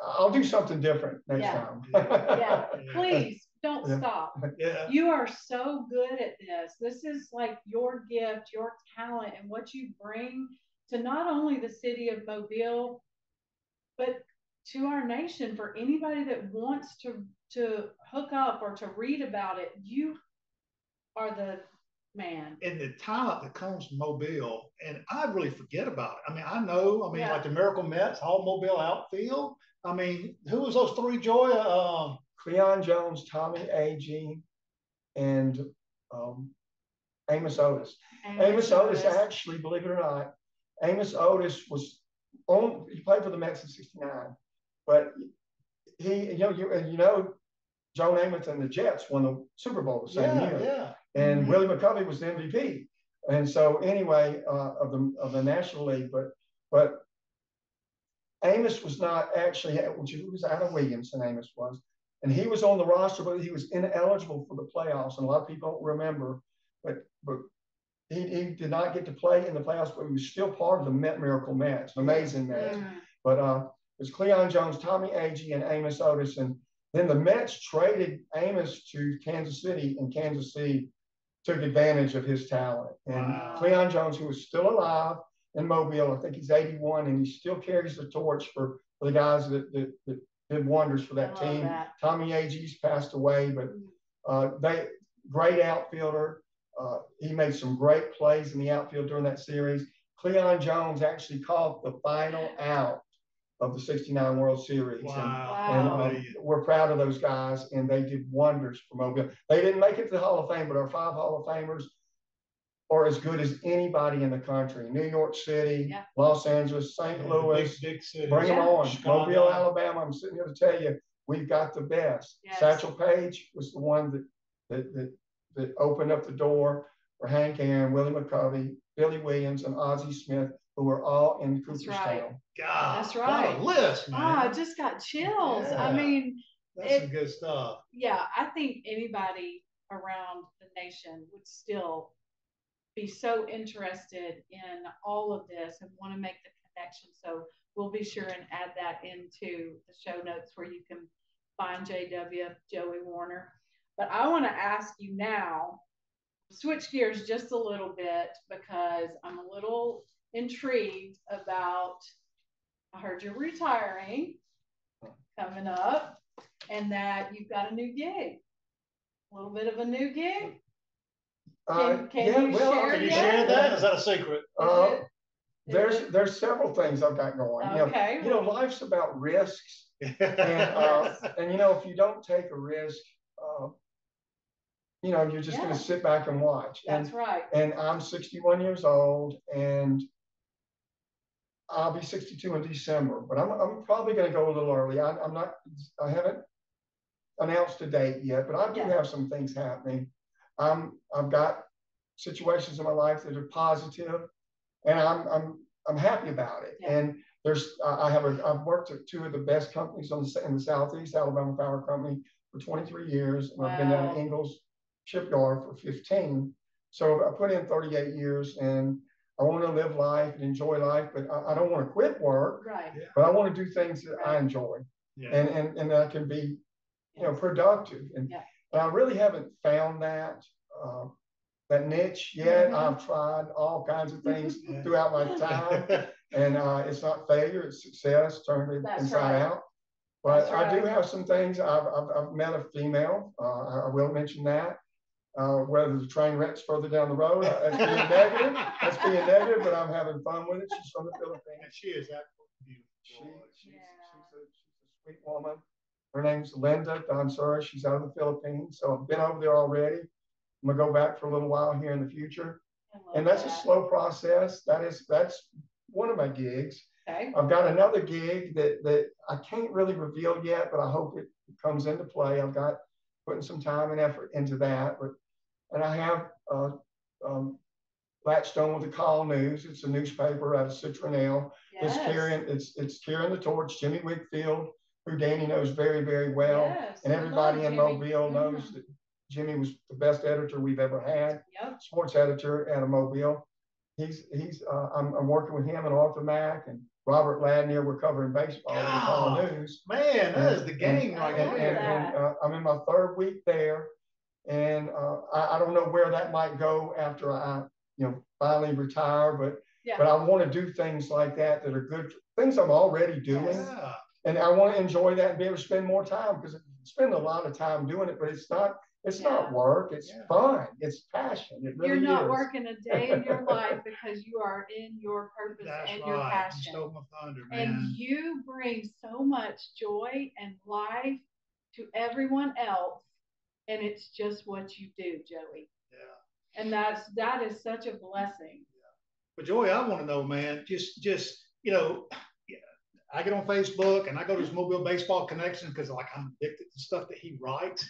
I'll do something different next time. Yeah. Please don't stop. Yeah. You are so good at this. This is like your gift, your talent, and what you bring to not only the city of Mobile, but to our nation. For anybody that wants to hook up or to read about it, you are Man. And the talent that comes from Mobile, and I really forget about it. I mean, I know, like the Miracle Mets, all Mobile outfield. I mean, who was those three, Joy? Cleon Jones, Tommy Agee, and Amos Otis. Amos Otis, actually, believe it or not, Amos Otis he played for the Mets in '69, but he, Joe Namath and the Jets won the Super Bowl the same year. Yeah. And Willie McCovey was the MVP. And so anyway, of the National League, but Amos was not actually, he was out of Williamson, Amos was. And he was on the roster, but he was ineligible for the playoffs. And a lot of people don't remember, but he did not get to play in the playoffs, but he was still part of the Miracle Mets, an amazing match. But it was Cleon Jones, Tommy Agee, and Amos Otis. And then the Mets traded Amos to Kansas City, and Kansas City took advantage of his talent. And Cleon Jones, who is still alive in Mobile, I think he's 81, and he still carries the torch for the guys that did wonders for that team. Tommy Agee's passed away, but great outfielder. He made some great plays in the outfield during that series. Cleon Jones actually caught the final out of the '69 World Series. And we're proud of those guys, and they did wonders for Mobile. They didn't make it to the Hall of Fame, but our 5 Hall of Famers are as good as anybody in the country. New York City, Los Angeles, St. Louis, big city. Bring them on. Chicago. Mobile, Alabama, I'm sitting here to tell you, we've got the best. Satchel Paige was the one that opened up the door for Hank Aaron, Willie McCovey, Billy Williams, and Ozzie Smith, who were all in Cooperstown. God, that's right. What a list, man. I just got chills. I mean, that's some good stuff. Yeah, I think anybody around the nation would still be so interested in all of this and want to make the connection. So we'll be sure and add that into the show notes where you can find JW, Joey Warner. But I want to ask you now, switch gears just a little bit, because I'm a little intrigued about, I heard you're retiring coming up, and that you've got a new gig, a little bit of a new gig. Can you share that? Is that a secret? There's several things I've got going. Okay. Life's about risks, and if you don't take a risk, you're just going to sit back and watch. That's right. And I'm 61 years old, and I'll be 62 in December. But I'm probably going to go a little early. I haven't announced a date yet, but I do have some things happening. I've got situations in my life that are positive, and I'm happy about it. And I've worked at 2 of the best companies in the Southeast, Alabama Power Company, for 23 years, and I've been down at Ingalls Shipyard for 15. So I put in 38 years, and I want to live life and enjoy life, but I don't want to quit work. Right. But I want to do things that I enjoy, and that I can be, productive. And I really haven't found that niche yet. I've tried all kinds of things throughout my time, and it's not failure; it's success turned inside out. But I do have some things. I've met a female. I will mention that. Whether the train wreck's further down the road, that's being negative, but I'm having fun with it. She's from the Philippines. And she is absolutely beautiful. She's a sweet woman. Her name's Linda Donsura. She's out of the Philippines. So I've been over there already. I'm gonna go back for a little while here in the future. And that's a slow process. That's one of my gigs. Okay. I've got another gig that I can't really reveal yet, but I hope it comes into play. I've got putting some time and effort into that. And I have Blackstone with the Call News. It's a newspaper out of Citronelle. It's carrying the torch. Jimmy Wickfield, who Danny knows very, very well, and everybody in Mobile knows that Jimmy was the best editor we've ever had. Sports editor out of Mobile. I'm working with him and Arthur Mack and Robert Ladnier. We're covering baseball with the Call News. Man, that is the game right there. And I'm in my 3rd week there, and I don't know where that might go after I finally retire, but I want to do things like that are good things I'm already doing, and I want to enjoy that and be able to spend more time, because I spend a lot of time doing it, but it's not It's not work. It's fun. It's passion. It really You're not is. working a day in your life because you are in your purpose and your passion. You stole my thunder, man. And you bring so much joy and life to everyone else, and it's just what you do, Joey. Yeah. And that is such a blessing. Yeah. But Joey, I want to know, man, just you know, I get on Facebook and I go to his Mobile Baseball Connection because like I'm addicted to stuff that he writes.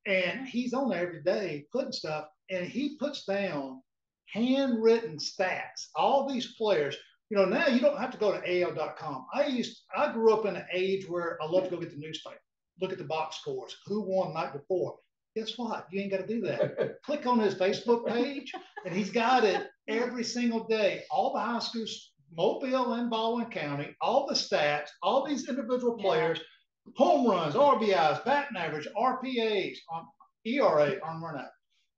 And he's on there every day putting stuff, and he puts down handwritten stats. All these players, now you don't have to go to AL.com. I grew up in an age where I love to go get the newspaper, look at the box scores, who won the night before. Guess what? You ain't got to do that. Click on his Facebook page, and he's got it every single day. All the high schools, Mobile and Baldwin County, all the stats, all these individual players, home runs, RBIs, batting average, RPAs, ERA, on run out,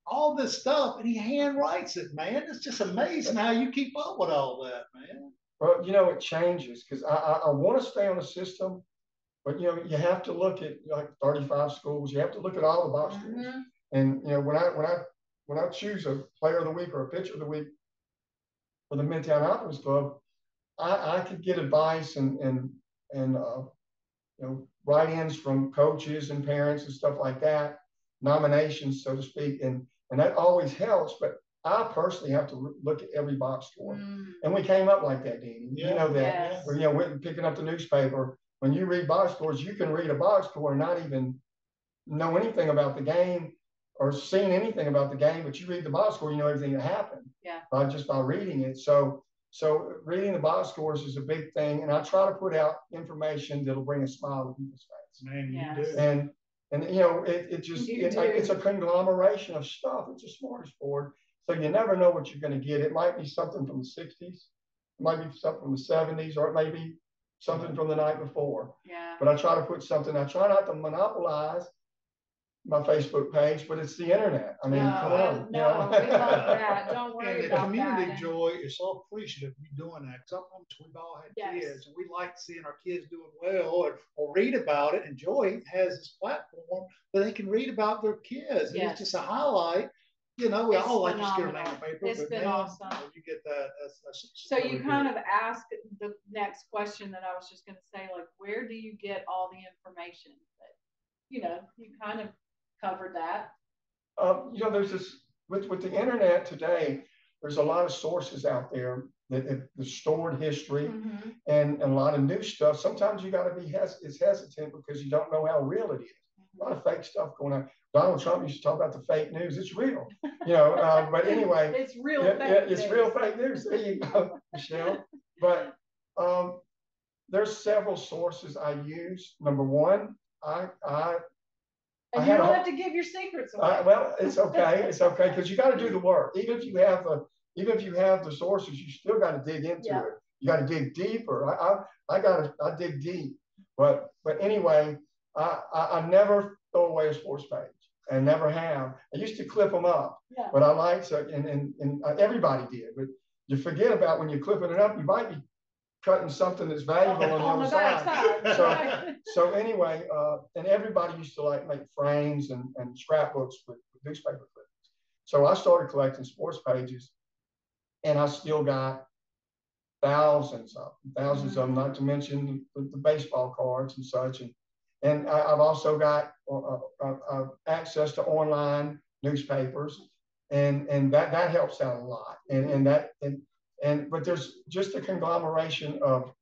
all this stuff, and he hand writes it, man. It's just amazing how you keep up with all that, man. Well, it changes because I want to stay on the system, but you have to look at like 35 schools. You have to look at all the box scores, and when I choose a player of the week or a pitcher of the week for the Midtown Optimist Club, I could get advice and write-ins from coaches and parents and stuff like that, nominations, so to speak, and that always helps. But I personally have to look at every box score, and we came up like that, Deanie. You know that. Yes. We're picking up the newspaper. When you read box scores, you can read a box score and not even know anything about the game or seen anything about the game, but you read the box score, you know everything that happened. Just by reading it. So reading the box scores is a big thing, and I try to put out information that'll bring a smile to people's face. Man, you do. And it's a conglomeration of stuff. It's a smorgasbord. So you never know what you're going to get. It might be something from the 60s, it might be something from the 70s, or it may be something from the night before. But I try to put something. I try not to monopolize my Facebook page, but it's the internet. I mean, come on. We love that. Don't worry about that. And the community, Joy, is so appreciative of you doing that, because we've all had kids, and we like seeing our kids doing well or read about it. And Joy has this platform where they can read about their kids. And it's just a highlight. We all like to steer a name paper. It's been awesome. You get that. So you kind of asked the next question that I was just going to say, like, where do you get all the information? That you kind of covered that. There's this with the internet today. There's a lot of sources out there that the stored history and a lot of new stuff. Sometimes you got to be hesitant because you don't know how real it is. A lot of fake stuff going on. Donald Trump used to talk about the fake news. It's real, but anyway, it's real. It's real fake news. There you go, Michelle. But there's several sources I use. Number one, and you don't have to give your secrets away. Well, it's okay. It's okay because you got to do the work. Even if you have the sources, you still got to dig into it. You got to dig deeper. I dig deep. But anyway, I never throw away a sports page. I never have. I used to clip them up, but I like to, and everybody did. But you forget about when you're clipping it up, you might be cutting something that's valuable on the other side. So anyway, and everybody used to make frames and scrapbooks with newspaper clippings. So I started collecting sports pages, and I still got thousands of them, not to mention the baseball cards and such. And I've also got access to online newspapers, and that helps out a lot. But there's just a conglomeration of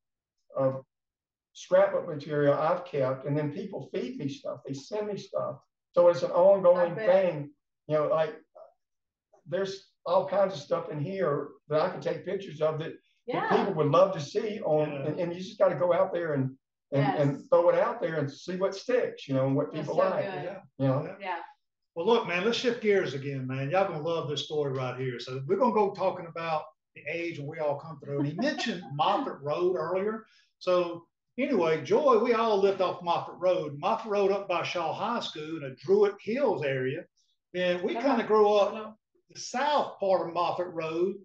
scrapbook material I've kept, and then people feed me stuff. They send me stuff, so it's an ongoing thing. There's all kinds of stuff in here that I can take pictures of that people would love to see and you just got to go out there and throw it out there and see what sticks, and what people like. Well, look, man, let's shift gears again, man. Y'all gonna love this story right here. So we're gonna go talking about the age when we all come through. And he mentioned Moffett Road earlier. So anyway, Joy, we all lived off Moffett Road up by Shaw High School in a Druid Hills area. And we kind of grew up the south part of Moffett Road,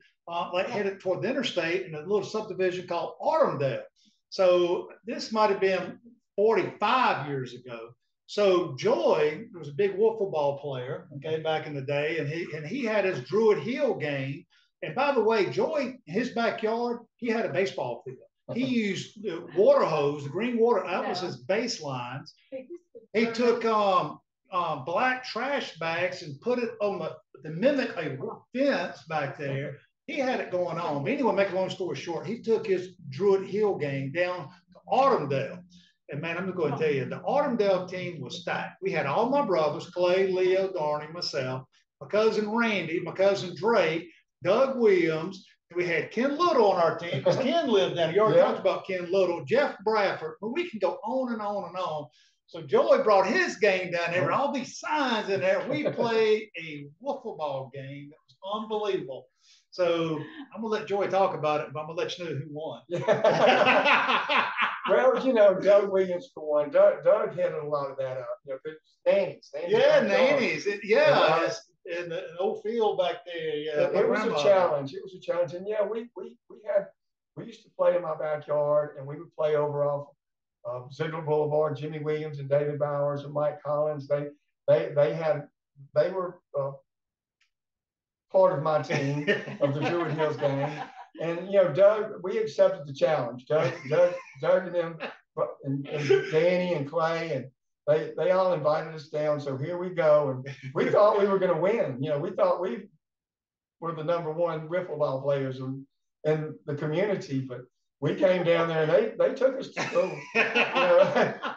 headed toward the interstate in a little subdivision called Autumndale. So this might have been 45 years ago. So Joy was a big wiffle ball player, okay, back in the day, and he had his Druid Hill game. And by the way, Joy, in his backyard, he had a baseball field. He used the water hose, the green water, that was his baselines. He took black trash bags and put it on the mimic a fence back there. He had it going on. But anyway, make a long story short, he took his Druid Hill game down to Autumndale. And man, I'm going to tell you, the Autumndale team was stacked. We had all my brothers, Clay, Leo, Darnay, myself, my cousin Randy, my cousin Drake, Doug Williams. We had Ken Little on our team because Ken lived down here. You already talked about Ken Little, Jeff Bradford. But we can go on and on and on. So Joey brought his game down there, all these signs in there. We played a wiffle ball game that was unbelievable. So I'm gonna let Joey talk about it, but I'm gonna let you know who won. Well, you know, Doug Williams for one. Doug headed a lot of that up. You know, nannies. Yeah, nannies. In the old field back there. Yeah, it was a challenge. It was a challenge, and yeah, we used to play in my backyard, and we would play over off Ziegler Boulevard. Jimmy Williams and David Bowers and Mike Collins. They were part of my team of the Druid Hills game. And you know, Doug, we accepted the challenge. Doug and them, and Danny and Clay, and they all invited us down. So here we go, and we thought we were going to win. You know, we thought we were the #1 wiffle ball players in the community, but we came down there and they took us to school. You know,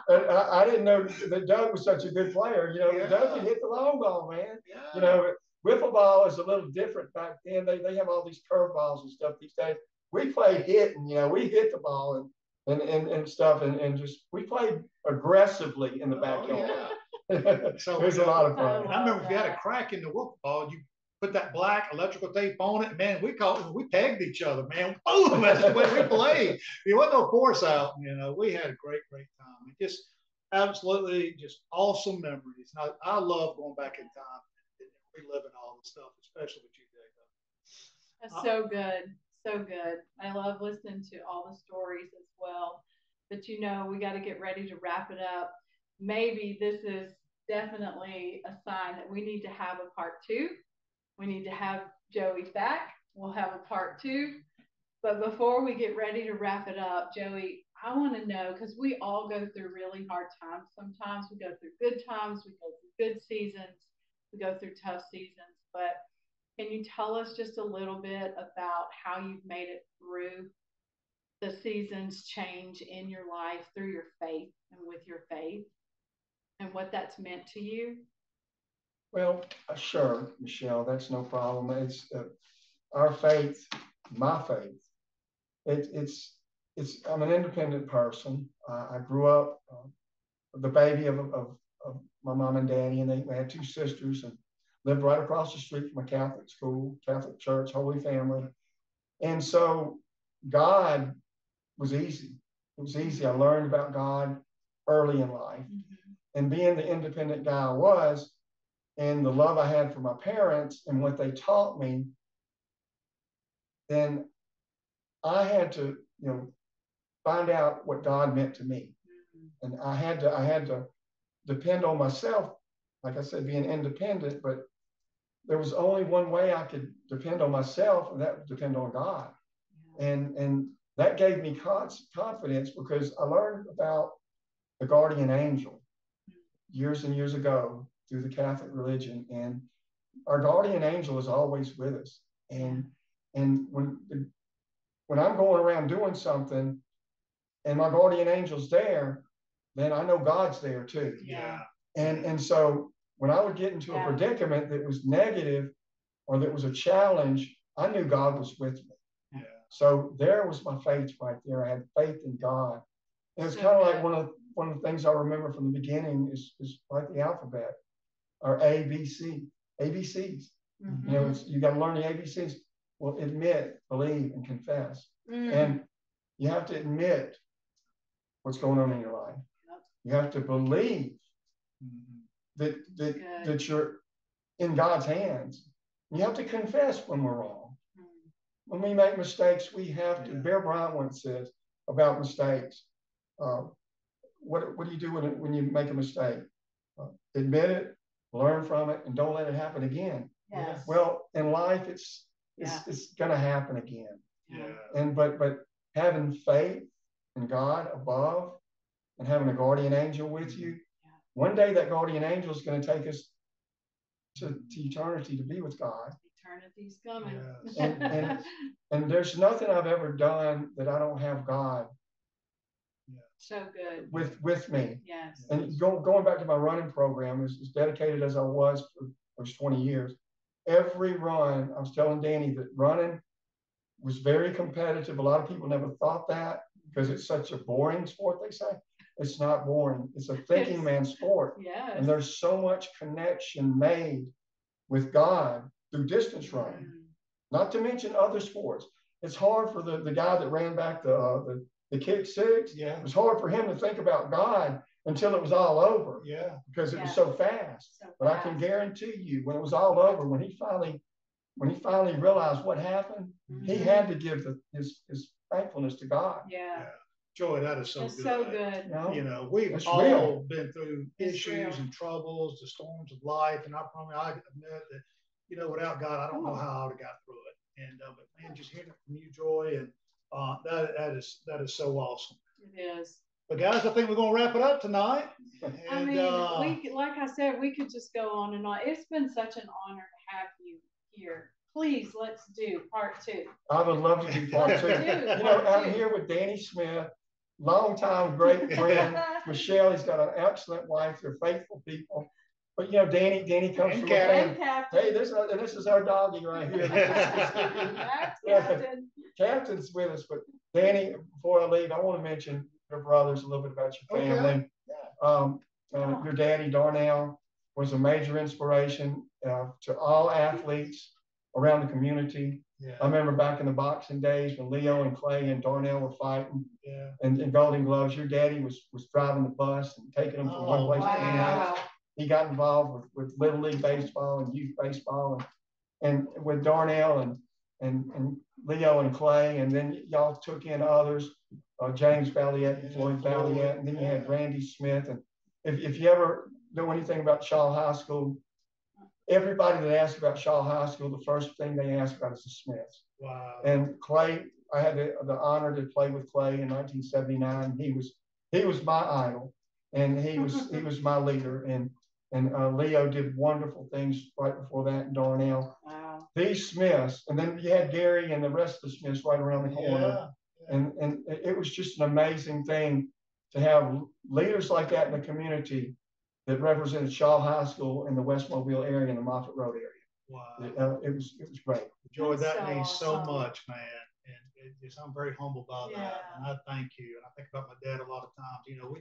and I didn't know that Doug was such a good player. You know, Doug could hit the long ball, man. You know. Wiffle ball is a little different back then. They have all these curveballs and stuff these days. We played hitting, you know, we hit the ball and stuff, and just we played aggressively in the backyard. So it was a lot of fun. I remember if you had a crack in the wiffle ball, you put that black electrical tape on it. Man, we pegged each other, man. Boom, that's the way we played. There wasn't no force out. You know, we had a great time. It just absolutely just awesome memories. And I love going back in time. Reliving all this stuff, especially with you, Dave. That's so good. So good. I love listening to all the stories as well. But you know, we got to get ready to wrap it up. Maybe this is definitely a sign that we need to have a part 2. We need to have Joey back. We'll have a part 2. But before we get ready to wrap it up, Joey, I want to know, because we all go through really hard times. Sometimes we go through good times, we go through good seasons, we go through tough seasons, but can you tell us just a little bit about how you've made it through the seasons change in your life through your faith and with your faith and what that's meant to you? Well, sure, Michelle, that's no problem. It's our faith, my faith. It's I'm an independent person. I grew up the baby of my mom and daddy, and they had 2 sisters and lived right across the street from a Catholic school, Catholic church, Holy Family. And so God was easy. It was easy. I learned about God early in life. Mm-hmm. And being the independent guy I was, and the love I had for my parents and what they taught me, then I had to, you know, find out what God meant to me. Mm-hmm. And I had to depend on myself, like I said, being independent, but there was only one way I could depend on myself, and that would depend on God. Yeah. And that gave me confidence, because I learned about the guardian angel years and years ago through the Catholic religion, and our guardian angel is always with us. And when I'm going around doing something and my guardian angel's there, then I know God's there too. Yeah. And so when I would get into a predicament that was negative or that was a challenge, I knew God was with me. Yeah. So there was my faith right there. I had faith in God. And it's kind of like one of the things I remember from the beginning is like the alphabet, or ABCs. Mm-hmm. You know, you got to learn the ABCs. Well, admit, believe, and confess. Mm-hmm. And you have to admit what's going on in your life. You have to believe that you're in God's hands. You have to confess when we're wrong. When we make mistakes, we have to. Bear Bryant once says about mistakes. What do you do when you make a mistake? admit it, learn from it, and don't let it happen again. Yes. Well, in life, it's going to happen again. Yeah. And but having faith in God above and having a guardian angel with you, one day that guardian angel is going to take us to eternity to be with God. Eternity's coming. Yes. And there's nothing I've ever done that I don't have God so good with me. Yes. And going back to my running program, as dedicated as I was for those 20 years, every run, I was telling Danny that running was very competitive. A lot of people never thought that because it's such a boring sport, they say. It's not boring. It's a thinking man's sport. Yes. And there's so much connection made with God through distance running, not to mention other sports. It's hard for the guy that ran back the kick six. Yeah. It was hard for him to think about God until it was all over. Yeah. Because it was so fast. But I can guarantee you, when it was all over, when he finally realized what happened, he had to give his thankfulness to God. Yeah. Joy, that is so it's good. so good. You know, we've all been through issues and troubles, the storms of life, and I admit that, you know, without God, I don't know how I would have got through it. And but man, just hearing it from you, Joy, and that is so awesome. It is. But guys, I think we're gonna wrap it up tonight. And, I mean, like I said, we could just go on and on. It's been such an honor to have you here. Please, let's do part 2. I would love to do part 2. You know, I'm here with Danny Smith, longtime great friend. Michelle, he's got an excellent wife. They're faithful people. But you know, Danny comes from a family. Hey, this is our doggy right here. That's Captain. Captain's with us. But Danny, before I leave, I want to mention your brothers, a little bit about your family. Okay. Your daddy, Darnell, was a major inspiration to all athletes around the community. Yeah. I remember back in the boxing days when Leo and Clay and Darnell were fighting, and Golden Gloves. Your daddy was driving the bus and taking them from one place to the next. He got involved with Little League baseball and youth baseball, and with Darnell and Leo and Clay, and then y'all took in others, James Valiette and Floyd Valiette, and then you had Randy Smith. And if you ever know anything about Shaw High School, everybody that asks about Shaw High School, the first thing they ask about is the Smiths. Wow. And Clay, I had the honor to play with Clay in 1979. He was my idol, and he was my leader. And Leo did wonderful things right before that, and Darnell. Wow. These Smiths, and then you had Gary and the rest of the Smiths right around the corner. Yeah. And it was just an amazing thing to have leaders like that in the community that represented Shaw High School in the West Mobile area and the Moffett Road area. Wow. It was great. Joy, that means so much, man. And I'm very humbled by that. And I thank you. And I think about my dad a lot of times. You know,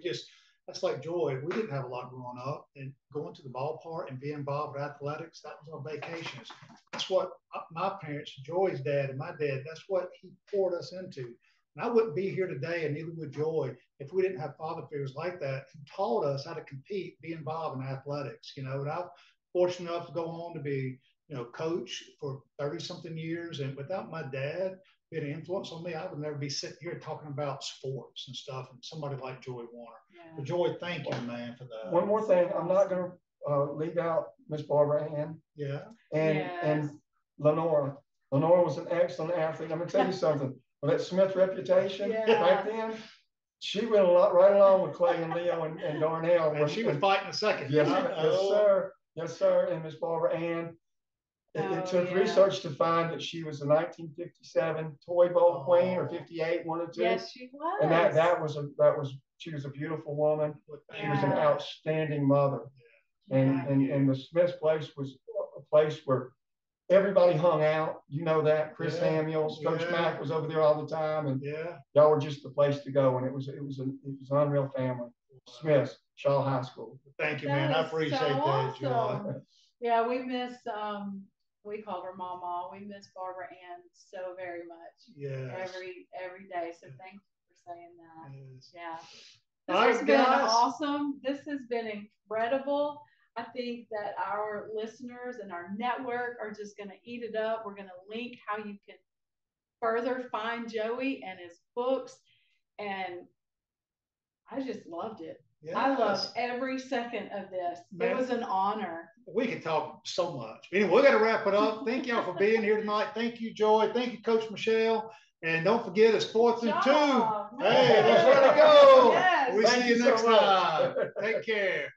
that's like Joy. We didn't have a lot growing up, and going to the ballpark and being involved with athletics, that was our vacations. That's what my parents, Joy's dad and my dad, that's what he poured us into. And I wouldn't be here today, and neither would Joy, if we didn't have father figures like that who taught us how to compete, be involved in athletics. You know, and I'm fortunate enough to go on to be, you know, coach for 30-something years. And without my dad being an influence on me, I would never be sitting here talking about sports and stuff. And somebody like Joy Warner. Yeah. But Joy, thank you, man, for that. One more thing, I'm not going to leave out Miss Barbara Ann. Yeah. And Lenora. Lenora was an excellent athlete. I'm going to tell you something. With that Smith reputation back then, she went right along with Clay and Leo and Darnell. And she was fighting a second. Yes, sir. Yes, sir. And Miss Barbara Ann. It took research to find that she was a 1957 Toy Bowl queen, or 58, one or two. Yes, she was. And she was a beautiful woman. She was an outstanding mother. And the Smith's place was a place where everybody hung out. You know that. Chris Samuels, Coach Mack was over there all the time, and y'all were just the place to go. And it was an unreal family. Smiths, Shaw High School. Thank you, man. I appreciate that, Joy. Yeah, we miss we called her Mama. We miss Barbara Ann so very much. Yeah. Every day. So thank you for saying that. Yes. Yeah. This has been awesome. This has been incredible. I think that our listeners and our network are just going to eat it up. We're going to link how you can further find Joey and his books. And I just loved it. Yes. I loved every second of this. Man. It was an honor. We could talk so much. Anyway, we got to wrap it up. Thank y'all for being here tonight. Thank you, Joy. Thank you, Coach Michelle. And don't forget, it's 4th and 2. Hey, let's let it go. Yes. We'll see you next time. Take care.